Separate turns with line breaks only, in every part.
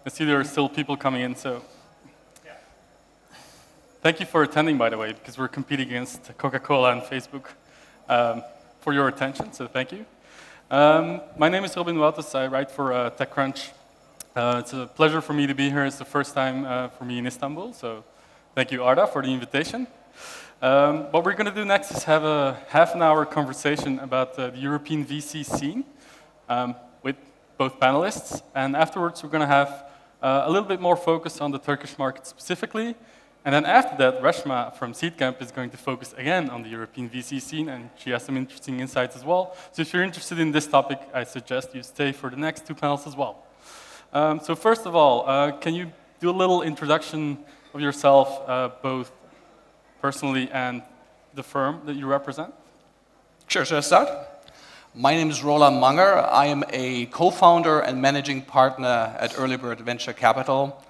I see there are still people coming in, so thank you for attending, by the way, because we're competing against Coca-Cola and Facebook for your attention, so thank you. My name is Wouters. I write for TechCrunch. It's a pleasure for me to be here. It's the first time for me in Istanbul, so thank you, Arda, for the invitation. What we're going to do next is have a half-an-hour conversation about the European VC scene with both panelists, and afterwards we're going to have a little bit more focus on the Turkish market specifically. And then after that, Reshma from Seedcamp is going to focus again on the European VC scene, and she has some interesting insights as well. So if you're interested in this topic, I suggest you stay for the next two panels as well. So first of all, can you do a little introduction of yourself, both personally and the firm that you represent?
Sure, should I start? My name is Roland Manger. I am a co-founder and managing partner at Early Bird Venture Capital.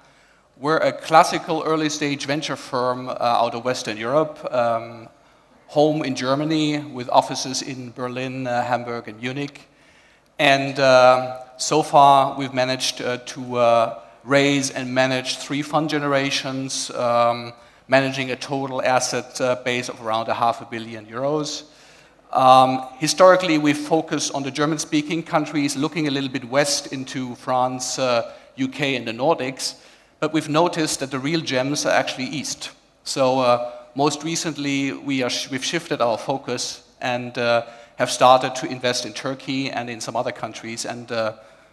We're a classical early-stage venture firm out of Western Europe, home in Germany with offices in Berlin, Hamburg, and Munich. And so far, we've managed to raise and manage 3 fund generations, managing a total asset base of around €500 million. Historically, we've focused on the German-speaking countries, looking a little bit west into France, UK, and the Nordics. But we've noticed that the real gems are actually east. So most recently, we've shifted our focus and have started to invest in Turkey and in some other countries, and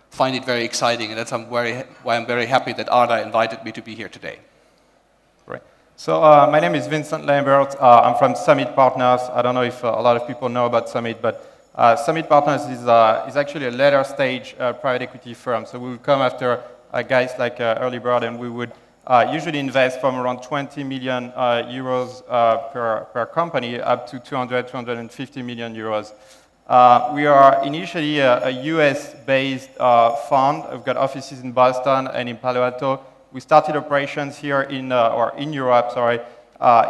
find it very exciting. And that's why I'm very happy that Arda invited me to be here today.
Right. So my name is Vincent Lambert. I'm from Summit Partners. I don't know if a lot of people know about Summit, but Summit Partners is actually a later stage private equity firm. So we will come after guys like Early Bird, and we would usually invest from around 20 million euros per company up to 250 million euros. We are initially a US-based fund. We've got offices in Boston and in Palo Alto. We started operations here in Europe,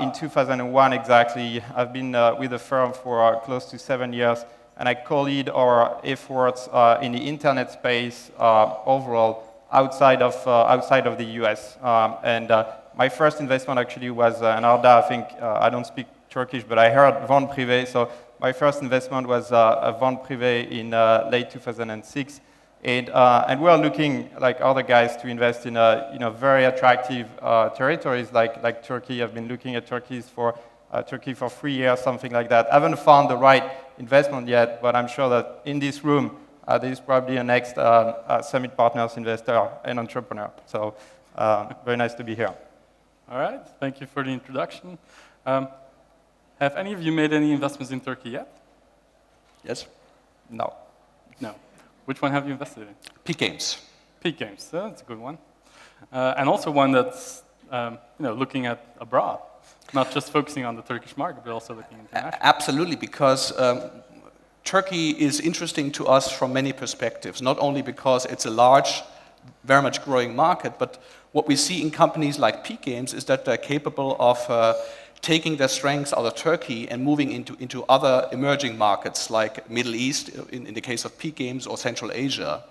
in 2001 exactly. I've been with the firm for close to 7 years, and I co-lead our efforts in the internet space overall, outside of the US. My first investment actually was, and Arda, I think, I don't speak Turkish, but I heard Vend Privé. So my first investment was a Vend Privé in late 2006. And we are looking, like other guys, to invest in very attractive territories like Turkey. I've been looking at Turkey for 3 years, something like that. I haven't found the right investment yet, but I'm sure that in this room, there is probably a next Summit Partners investor and entrepreneur. So very nice to be here.
All right, thank you for the introduction. Have any of you made any investments in Turkey yet?
Yes?
No.
No. Which one have you invested in?
Peak Games.
Peak Games, that's a good one. And also one that's looking at abroad, not just focusing on the Turkish market, but also looking internationally.
Absolutely, because Turkey is interesting to us from many perspectives, not only because it's a large, very much growing market, but what we see in companies like Peak Games is that they're capable of taking their strengths out of Turkey and moving into other emerging markets like Middle East, in the case of Peak Games, or Central Asia.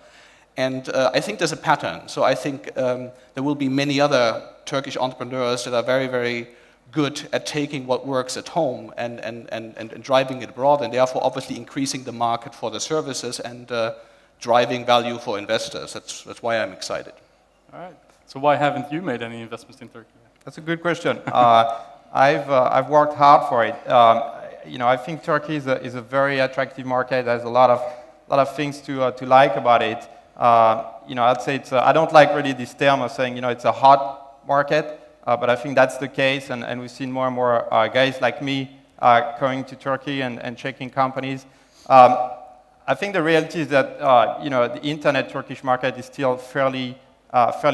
And I think there's a pattern. So I think there will be many other Turkish entrepreneurs that are very, very good at taking what works at home and driving it abroad, and therefore obviously increasing the market for the services and driving value for investors. That's why I'm excited.
All right. So why haven't you made any investments in Turkey?
That's a good question. I've worked hard for it. I think Turkey is a very attractive market. There's a lot of things to like about it. I'd say I don't like really this term of saying it's a hot market. But I think that's the case, and we've seen more and more guys like me going to Turkey and checking companies. I think the reality is that the internet Turkish market is still fairly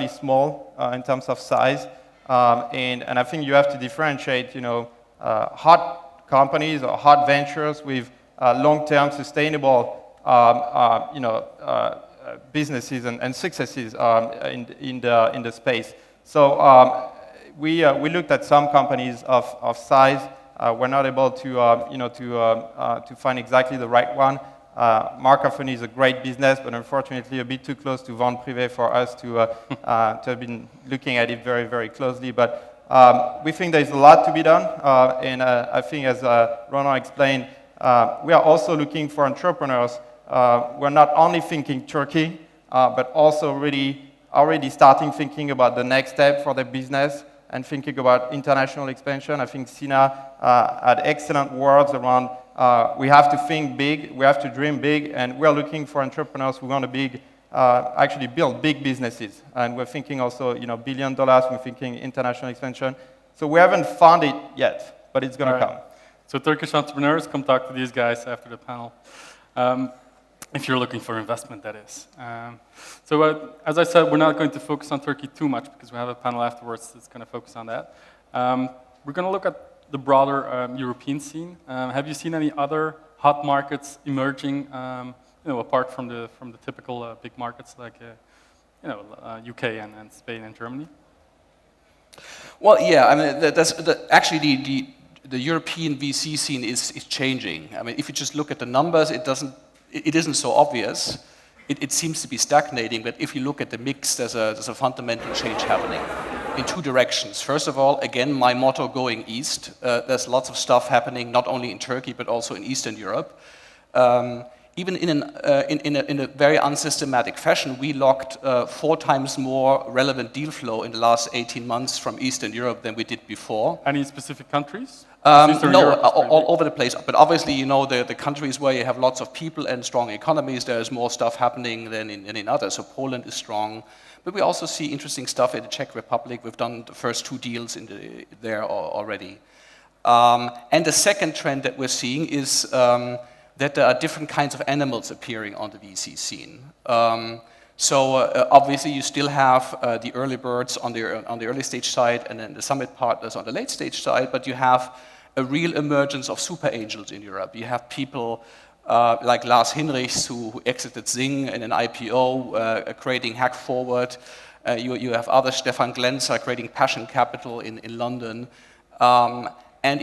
small in terms of size, and I think you have to differentiate hot companies or hot ventures with long-term sustainable businesses and successes in the space. So. We looked at some companies of size. We're not able to find exactly the right one. Marcaphony is a great business, but unfortunately a bit too close to vente privée for us to have been looking at it very, very closely. But we think there's a lot to be done, and I think as Roland explained, we are also looking for entrepreneurs. We're not only thinking Turkey, but also really already starting thinking about the next step for the business and thinking about international expansion. I think Sina had excellent words around we have to think big, we have to dream big, and we're looking for entrepreneurs who want to actually build big businesses. And we're thinking also, $1 billion, we're thinking international expansion. So we haven't found it yet, but it's going to come.
So Turkish entrepreneurs, come talk to these guys after the panel. If you're looking for investment, that is. As I said, we're not going to focus on Turkey too much because we have a panel afterwards that's going to focus on that. We're going to look at the broader European scene. Have you seen any other hot markets emerging, apart from the typical big markets like UK and Spain and Germany?
Well, yeah. I mean, actually the European VC scene is changing. I mean, if you just look at the numbers, it isn't so obvious. It seems to be stagnating, but if you look at the mix, there's a fundamental change happening in two directions. First of all, again, my motto, going east. There's lots of stuff happening, not only in Turkey, but also in Eastern Europe. Even in a very unsystematic fashion, we locked 4 times more relevant deal flow in the last 18 months from Eastern Europe than we did before.
Any specific countries?
No, all over the place. But obviously, the countries where you have lots of people and strong economies, there's more stuff happening than in others. So Poland is strong. But we also see interesting stuff in the Czech Republic. We've done the first 2 deals there already. And the second trend that we're seeing is that there are different kinds of animals appearing on the VC scene. Obviously, you still have the early birds on the early stage side, and then the summit partners on the late stage side. But you have a real emergence of super angels in Europe. You have people like Lars Hinrichs, who exited Zing in an IPO, creating Hack Forward. You have others, Stefan Glenzer, creating Passion Capital in London, and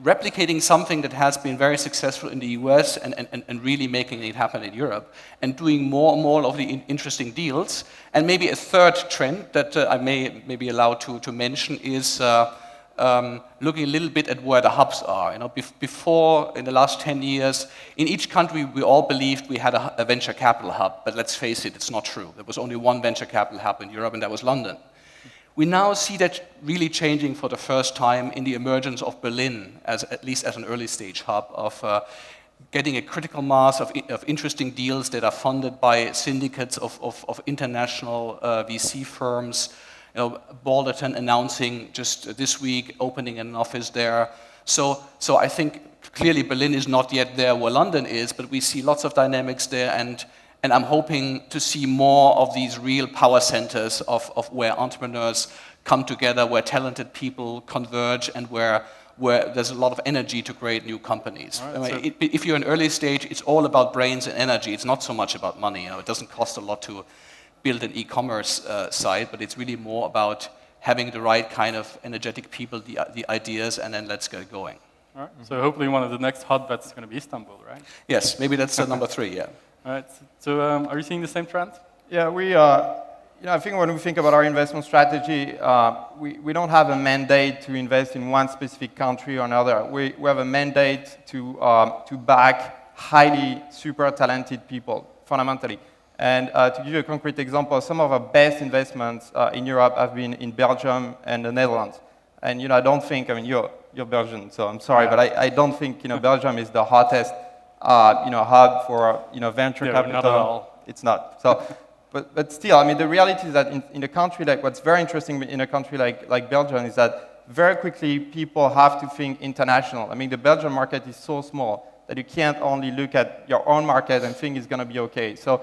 replicating something that has been very successful in the US and really making it happen in Europe, and doing more and more of the interesting deals. And maybe a third trend that I may be allowed to mention is looking a little bit at where the hubs are. Before, in the last 10 years, in each country we all believed we had a venture capital hub, but let's face it, it's not true. There was only one venture capital hub in Europe, and that was London. We now see that really changing for the first time in the emergence of Berlin, at least as an early stage hub, of getting a critical mass of interesting deals that are funded by syndicates of international VC firms. Balderton announcing just this week opening an office there. So I think clearly Berlin is not yet there where London is, but we see lots of dynamics there, and I'm hoping to see more of these real power centers of where entrepreneurs come together, where talented people converge, and where there's a lot of energy to create new companies. Right, if you're in early stage, it's all about brains and energy. It's not so much about money. It doesn't cost a lot to build an e-commerce site, but it's really more about having the right kind of energetic people, the ideas, and then let's get going.
All right. So hopefully one of the next hotbeds is going to be Istanbul, right?
Yes, maybe that's number 3, yeah.
All right. So are you seeing the same trend?
Yeah, I think when we think about our investment strategy, we don't have a mandate to invest in one specific country or another. We have a mandate to back highly super talented people, fundamentally. And to give you a concrete example, some of our best investments in Europe have been in Belgium and the Netherlands. And I don't think, you're Belgian, so I'm sorry, but I don't think Belgium is the hottest hub for venture capital.
Not at all.
It's not. So, but still, the reality is that in a country like, what's very interesting in a country like Belgium is that very quickly people have to think international. The Belgian market is so small that you can't only look at your own market and think it's going to be okay. So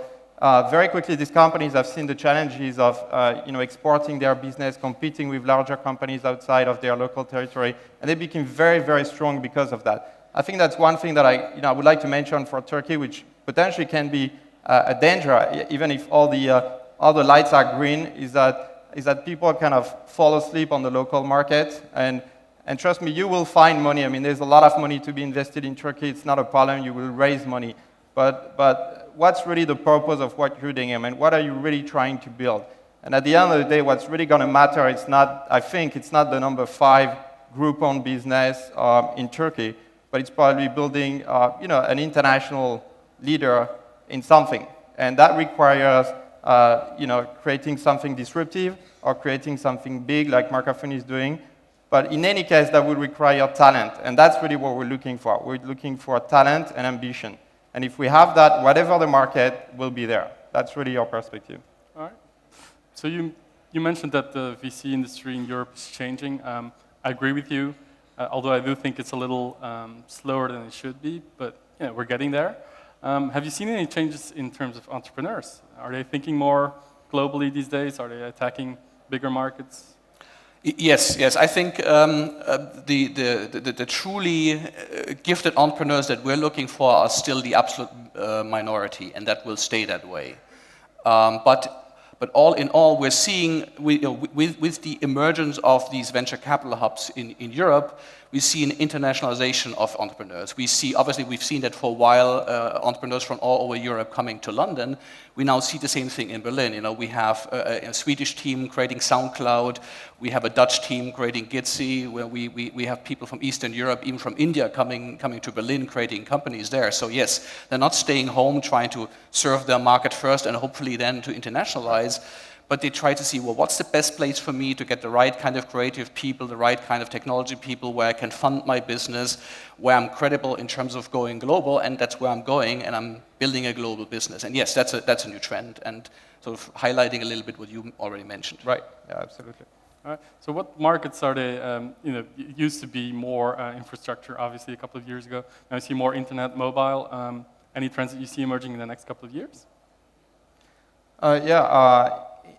very quickly, these companies have seen the challenges of exporting their business, competing with larger companies outside of their local territory, and they became very, very strong because of that. I think that's one thing that I would like to mention for Turkey, which potentially can be a danger, even if all the lights are green, is that people kind of fall asleep on the local market. And trust me, you will find money. There's a lot of money to be invested in Turkey. It's not a problem. You will raise money. but what's really the purpose of what you're doing? I mean, what are you really trying to build? And at the end of the day, what's really going to matter, it's not, I think, it's not the number 5 group-owned business in Turkey, but it's probably building, an international leader in something. And that requires, creating something disruptive or creating something big like Markafuni is doing. But in any case, that would require talent. And that's really what we're looking for. We're looking for talent and ambition. And if we have that, whatever the market, will be there. That's really our perspective.
All right. So you mentioned that the VC industry in Europe is changing. I agree with you, although I do think it's a little slower than it should be, but we're getting there. Have you seen any changes in terms of entrepreneurs? Are they thinking more globally these days? Are they attacking bigger markets?
Yes. I think the truly gifted entrepreneurs that we're looking for are still the absolute minority, and that will stay that way. But all in all, we're seeing, with the emergence of these venture capital hubs in Europe, we see an internationalization of entrepreneurs. We see, obviously, we've seen that for a while, entrepreneurs from all over Europe coming to London. We now see the same thing in Berlin. We have a Swedish team creating SoundCloud. We have a Dutch team creating Gitsy, where we have people from Eastern Europe, even from India, coming to Berlin, creating companies there. So yes, they're not staying home trying to serve their market first and hopefully then to internationalize, but they try to see, well, what's the best place for me to get the right kind of creative people, the right kind of technology people, where I can fund my business, where I'm credible in terms of going global, and that's where I'm going, and I'm building a global business. And yes, that's a new trend, and sort of highlighting a little bit what you already mentioned.
Right, yeah, absolutely.
All right. So what markets are they, it used to be more infrastructure, obviously, a couple of years ago. Now you see more internet, mobile. Any trends that you see emerging in the next couple of years?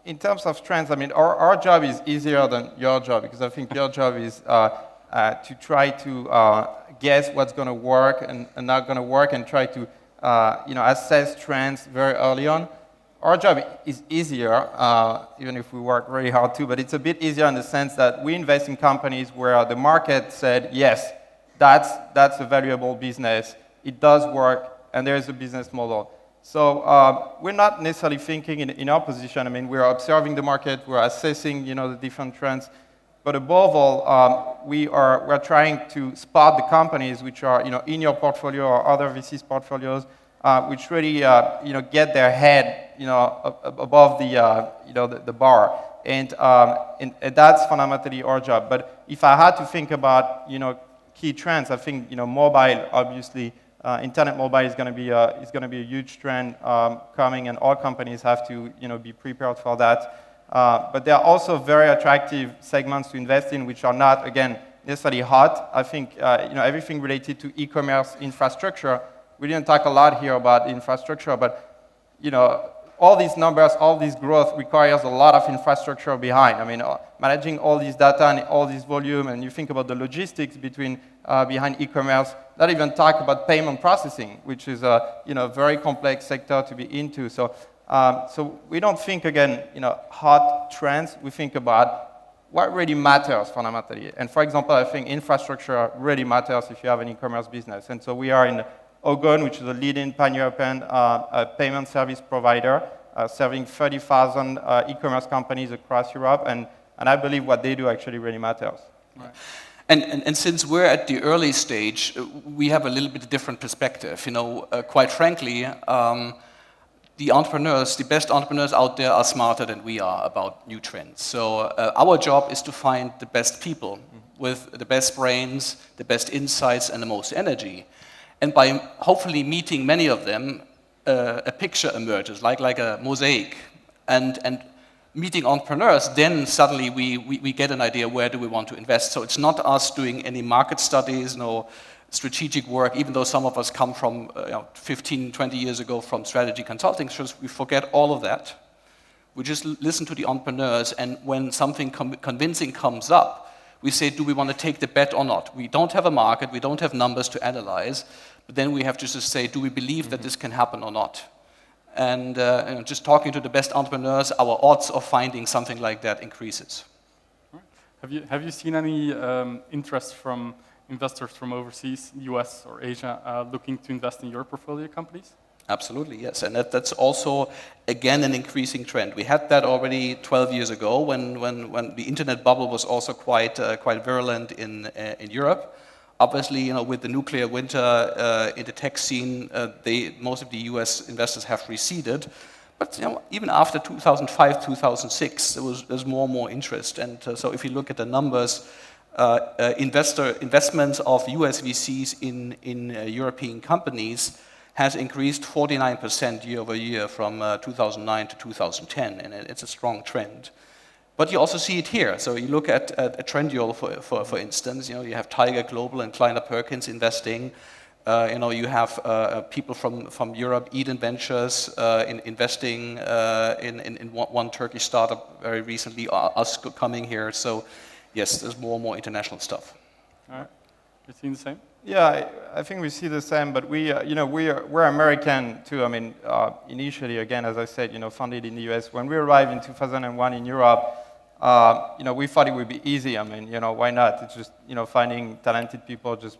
In terms of trends, I mean, our job is easier than your job, because I think your job is to try to guess what's going to work and not going to work, and try to assess trends very early on. Our job is easier, even if we work really hard too, but it's a bit easier in the sense that we invest in companies where the market said, yes, that's a valuable business, it does work, and there is a business model. So we're not necessarily thinking in our position. I mean, we're observing the market, we're assessing, the different trends. But above all, we're trying to spot the companies which are, in your portfolio or other VCs portfolios, which really, get their head, above the bar. And that's fundamentally our job. But if I had to think about, key trends, I think, mobile, obviously. Internet mobile is going to be a huge trend coming, and all companies have to be prepared for that. But there are also very attractive segments to invest in, which are not, again, necessarily hot. I think everything related to e-commerce infrastructure. We didn't talk a lot here about infrastructure, but all these numbers, all this growth requires a lot of infrastructure behind. I mean, managing all this data and all this volume, and you think about the logistics behind e-commerce. Not even talk about payment processing, which is a very complex sector to be into. So we don't think, again, hot trends. We think about what really matters fundamentally. And for example, I think infrastructure really matters if you have an e-commerce business. And so we are in Ogon, which is a leading pan-European payment service provider, serving 30,000 e-commerce companies across Europe. And I believe what they do actually really matters.
Right. And since we're at the early stage, we have a little bit different perspective. Quite frankly, the entrepreneurs, the best entrepreneurs out there are smarter than we are about new trends. So our job is to find the best people with the best brains, the best insights, and the most energy. And by hopefully meeting many of them, a picture emerges, like a mosaic. And meeting entrepreneurs, then suddenly we get an idea where do we want to invest. So it's not us doing any market studies, no strategic work, even though some of us come from 15, 20 years ago from strategy consulting. So we forget all of that. We just listen to the entrepreneurs, and when something convincing comes up, we say, do we want to take the bet or not? We don't have a market, we don't have numbers to analyze, but then we have to just say, do we believe that this can happen or not? And just talking to the best entrepreneurs, our odds of finding something like that increases.
Have you seen any interest from investors from overseas, US or Asia, looking to invest in your portfolio companies?
Absolutely, yes. And that's also, again, an increasing trend. We had that already 12 years ago when the internet bubble was also quite virulent in Europe. Obviously, with the nuclear winter in the tech scene, most of the US investors have receded. But even after 2005, 2006, there's more and more interest. And so if you look at the numbers, investments of US VCs in European companies has increased 49% year over year from 2009 to 2010, and it's a strong trend. But you also see it here. So you look at Trendyol, for instance. You have Tiger Global and Kleiner Perkins investing. You have people from Europe, Eden Ventures, investing in one Turkish startup very recently. Us coming here. So yes, there's more and more international stuff.
All right, you seeing the same?
Yeah, I think we see the same, but we're American too. I mean, initially, again, as I said, founded in the US. When we arrived in 2001 in Europe, we thought it would be easy. I mean, why not? It's just, finding talented people, just,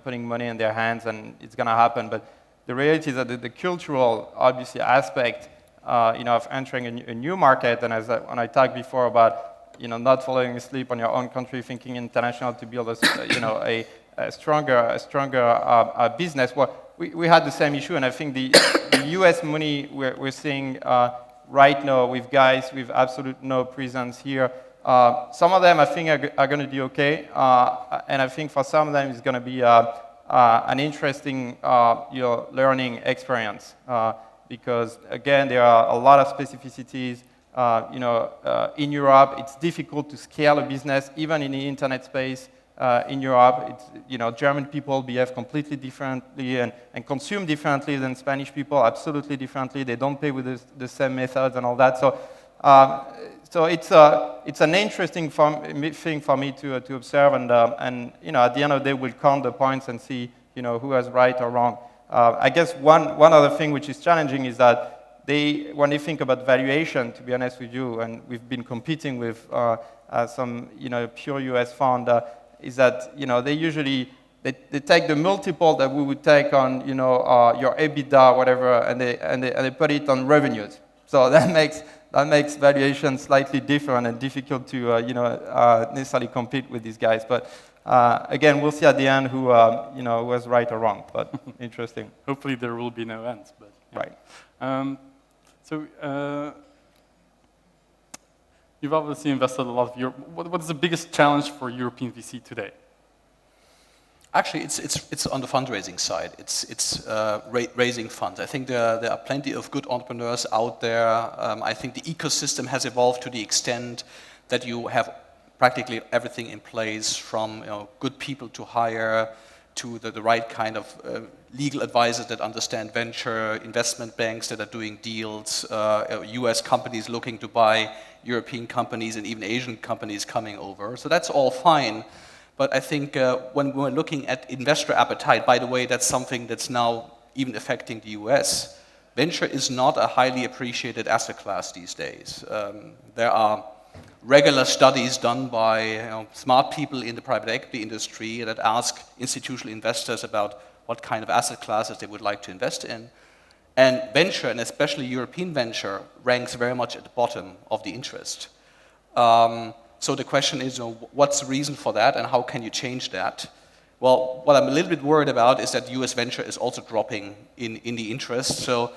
putting money in their hands, and it's going to happen. But the reality is that the cultural, obviously, aspect, of entering a new market, and when I talked before about, not falling asleep on your own country, thinking international to build a stronger business. Well, we had the same issue, and I think the US money we're seeing right now with guys with absolute no presence here. Some of them I think are going to do okay, and I think for some of them it's going to be an interesting learning experience because again there are a lot of specificities. In Europe, it's difficult to scale a business, even in the internet space. In Europe, German people behave completely differently and consume differently than Spanish people, absolutely differently. They don't pay with the same methods and all that. So it's an interesting thing for me to observe, and at the end of the day, we'll count the points and see who was right or wrong. I guess one other thing which is challenging is that when they think about valuation, to be honest with you, and we've been competing with some pure US fund. Is that they usually they take the multiple that we would take on your EBITDA, whatever, and they put it on revenues. So that makes valuation slightly different and difficult to necessarily compete with these guys. But again, we'll see at the end who was right or wrong. But interesting.
Hopefully there will be no end. But yeah.
Right.
You've obviously invested a lot of Europe. What is the biggest challenge for European VC today?
Actually, it's on the fundraising side. It's raising funds. I think there are plenty of good entrepreneurs out there. I think the ecosystem has evolved to the extent that you have practically everything in place, from good people to hire, to the right kind of legal advisors that understand venture, investment banks that are doing deals, US companies looking to buy European companies, and even Asian companies coming over. So that's all fine. But I think when we're looking at investor appetite, by the way, that's something that's now even affecting the US. Venture is not a highly appreciated asset class these days. There are regular studies done by smart people in the private equity industry that ask institutional investors about what kind of asset classes they would like to invest in. And venture, and especially European venture, ranks very much at the bottom of the interest. So the question is, what's the reason for that, and how can you change that? Well, what I'm a little bit worried about is that US venture is also dropping in the interest. So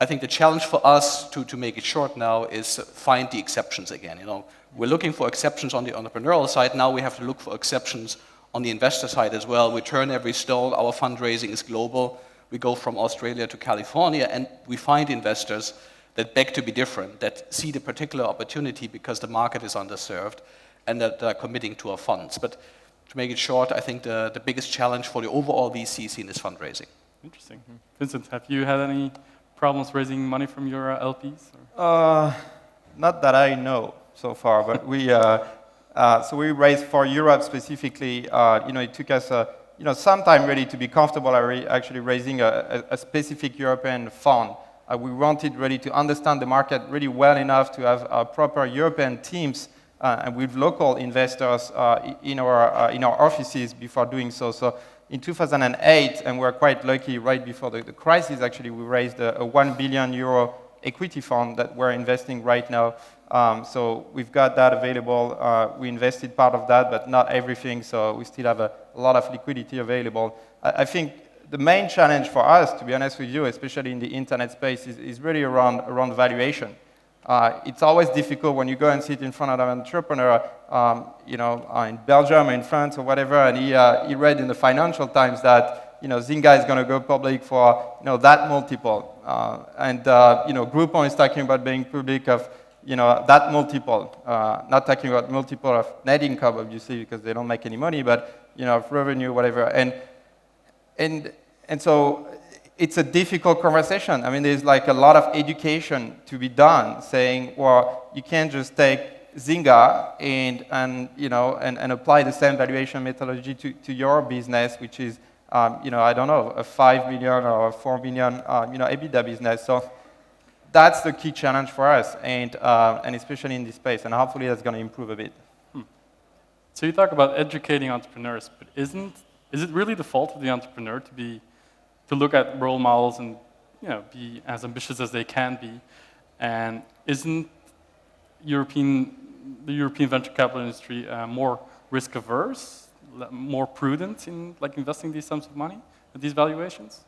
I think the challenge for us, to make it short now, is find the exceptions again. We're looking for exceptions on the entrepreneurial side. Now we have to look for exceptions on the investor side as well. We turn every stone. Our fundraising is global. We go from Australia to California, and we find investors that beg to be different, that see the particular opportunity because the market is underserved, and that are committing to our funds. But to make it short, I think the biggest challenge for the overall VC scene is fundraising.
Interesting. Mm-hmm. Vincent, have you had any problems raising money from your LPs?
Not that I know so far, but so we raised for Europe specifically. It took us some time really to be comfortable actually raising a specific European fund. We wanted really to understand the market really well enough to have proper European teams and with local investors in our offices before doing so. So in 2008, and we're quite lucky, right before the crisis, actually, we raised a 1 billion euro equity fund that we're investing right now. So we've got that available. We invested part of that, but not everything, so we still have a lot of liquidity available. I think the main challenge for us, to be honest with you, especially in the internet space, is really around valuation. It's always difficult when you go and sit in front of an entrepreneur, in Belgium or in France or whatever, and he read in the Financial Times that Zynga is going to go public for that multiple, and Groupon is talking about being public of that multiple, not talking about multiple of net income, obviously, because they don't make any money, but of revenue, whatever, and so it's a difficult conversation. I mean, there's like a lot of education to be done, saying, well, you can't just take Zynga and apply the same valuation methodology to your business, which is, I don't know, a 5 million or a 4 million, EBITDA business. So that's the key challenge for us, and especially in this space, and hopefully that's going to improve a bit.
So you talk about educating entrepreneurs, but is it really the fault of the entrepreneur to look at role models and be as ambitious as they can be? And isn't the European venture capital industry more risk averse, more prudent in investing these sums of money at these valuations?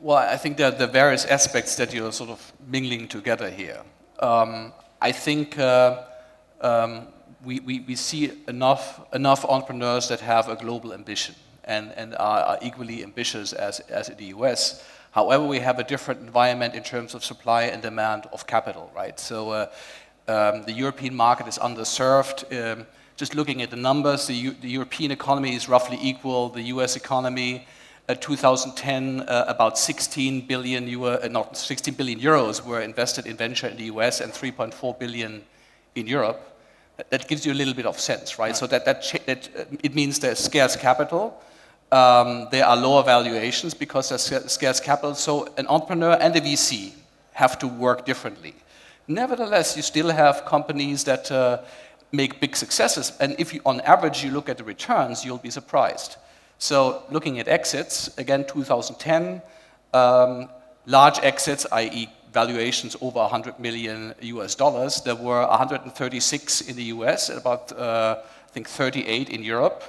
Well, I think there are the various aspects that you're sort of mingling together here. I think we see enough entrepreneurs that have a global ambition and are equally ambitious as in the US. However, we have a different environment in terms of supply and demand of capital, right? So the European market is underserved. Just looking at the numbers, the European economy is roughly equal the US economy. 2010, about 16 billion euros were invested in venture in the US and 3.4 billion in Europe. That gives you a little bit of sense, right? So that it means there's scarce capital. There are lower valuations because there's scarce capital. So an entrepreneur and a VC have to work differently. Nevertheless, you still have companies that make big successes. And if you, on average, you look at the returns, you'll be surprised. So looking at exits, again, 2010, large exits, i.e. valuations over 100 million US dollars. There were 136 in the US and about, I think, 38 in Europe.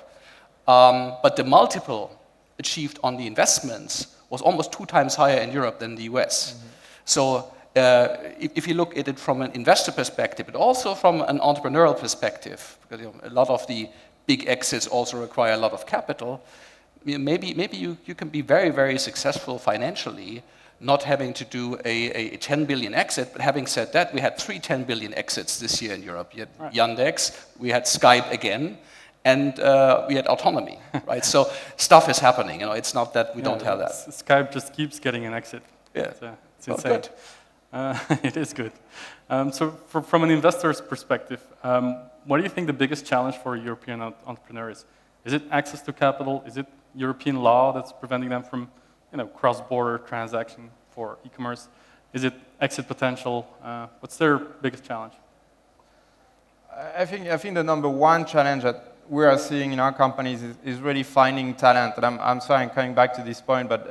But the multiple achieved on the investments was almost 2 times higher in Europe than the US. Mm-hmm. So if you look at it from an investor perspective, but also from an entrepreneurial perspective, because a lot of the big exits also require a lot of capital, maybe you can be very, very successful financially, not having to do a 10 billion exit, but having said that, we had 3 10 billion exits this year in Europe. You had Yandex, we had Skype again, and we had autonomy, right? So stuff is happening, it's not that we don't have that.
Skype just keeps getting an exit.
Yeah.
It's insane. It is good. So from an investor's perspective, what do you think the biggest challenge for European entrepreneurs? Is it access to capital? Is it European law that's preventing them from cross-border transaction for e-commerce? Is it exit potential? What's their biggest challenge?
I think the number one challenge that we are seeing in our companies is really finding talent. And I'm sorry I'm coming back to this point, but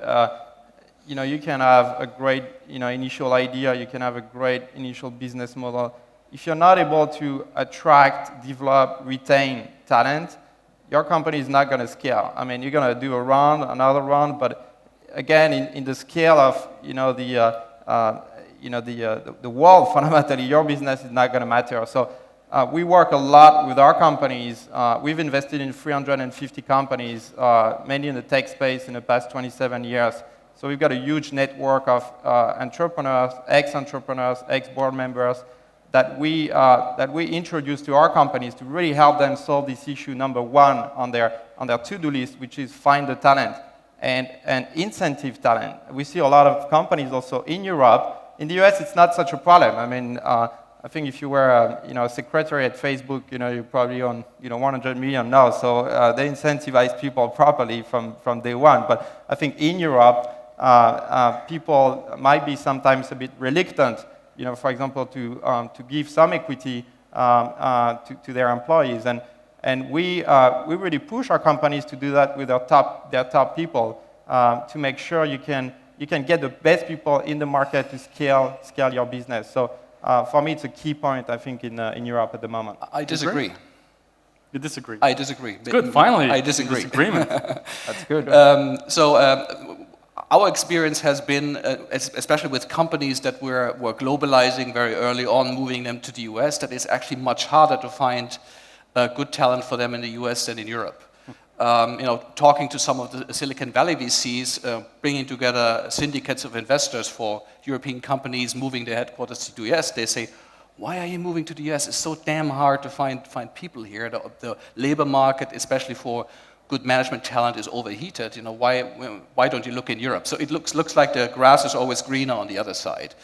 you can have a great initial idea, you can have a great initial business model. If you're not able to attract, develop, retain talent, your company is not going to scale. I mean, you're going to do a round, another round, but again, in the scale of the world, fundamentally, your business is not going to matter. So we work a lot with our companies. We've invested in 350 companies, mainly in the tech space in the past 27 years. So we've got a huge network of entrepreneurs, ex-entrepreneurs, ex-board members that we introduce to our companies to really help them solve this issue number one on their to-do list, which is find the talent and incentive talent. We see a lot of companies also in Europe. In the US, it's not such a problem. I mean, I think if you were a secretary at Facebook, you're probably on 100 million now. So they incentivize people properly from day one. But I think in Europe, people might be sometimes a bit reluctant, for example, to give some equity to their employees. And And we really push our companies to do that with their top people to make sure you can get the best people in the market to scale your business. So for me, it's a key point, I think, in Europe at the moment.
I disagree.
You disagree?
I disagree.
Good, finally.
I disagree.
Disagreement.
That's good.
Our experience has been, especially with companies that were globalizing very early on, moving them to the US, that it's actually much harder to find good talent for them in the US than in Europe. Talking to some of the Silicon Valley VCs, bringing together syndicates of investors for European companies moving their headquarters to the US, they say, why are you moving to the US? It's so damn hard to find people here. The labor market, especially for good management talent, is overheated. Why don't you look in Europe? So it looks like the grass is always greener on the other side.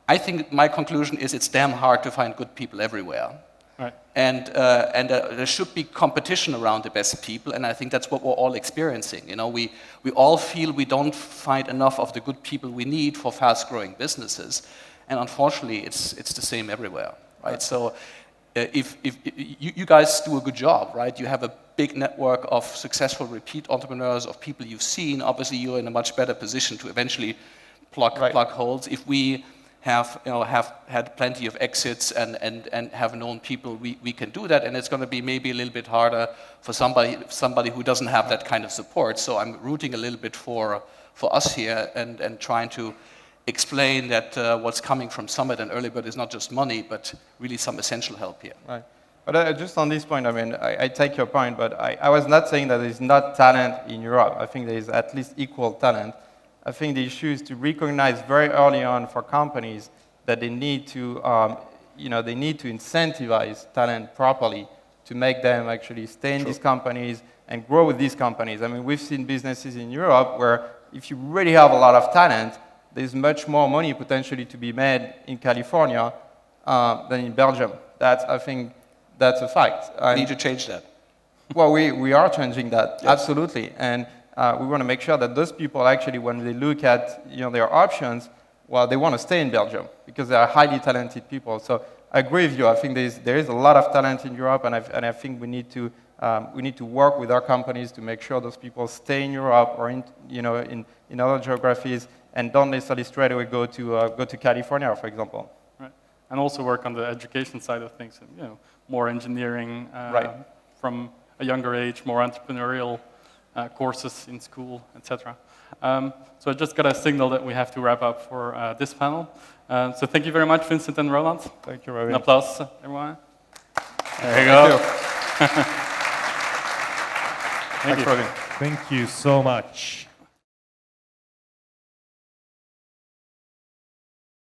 I think my conclusion is it's damn hard to find good people everywhere.
Right.
And there should be competition around the best people, and I think that's what we're all experiencing. We all feel we don't find enough of the good people we need for fast-growing businesses, and unfortunately, it's the same everywhere, right? So, if you guys do a good job, right? You have a big network of successful repeat entrepreneurs, of people you've seen. Obviously, you're in a much better position to eventually plug holes. If we have had plenty of exits and have known people, we can do that, and it's going to be maybe a little bit harder for somebody who doesn't have that kind of support. So I'm rooting a little bit for us here and trying to explain that what's coming from Summit and Early Bird is not just money, but really some essential help here.
Right. But just on this point, I mean, I take your point, but I was not saying that there's not talent in Europe. I think there is at least equal talent. I think the issue is to recognize very early on for companies that they need to, they need to incentivize talent properly to make them actually stay in these companies and grow with these companies. I mean, we've seen businesses in Europe where if you really have a lot of talent, there's much more money potentially to be made in California than in Belgium. I think that's a fact.
We need to change that.
Well, we are changing that, absolutely. And we want to make sure that those people actually, when they look at their options, well, they want to stay in Belgium because they are highly talented people. So I agree with you. I think there is a lot of talent in Europe, and I think we need to work with our companies to make sure those people stay in Europe or in other geographies and don't necessarily straight away go to California, for example.
Right, and also work on the education side of things. More engineering from a younger age, more entrepreneurial courses in school, etc. So I just got a signal that we have to wrap up for this panel. So thank you very much, Vincent and Roland.
Thank you, Robin.
An applause, everyone. There you go.
Thanks, Robin.
Thank you so much.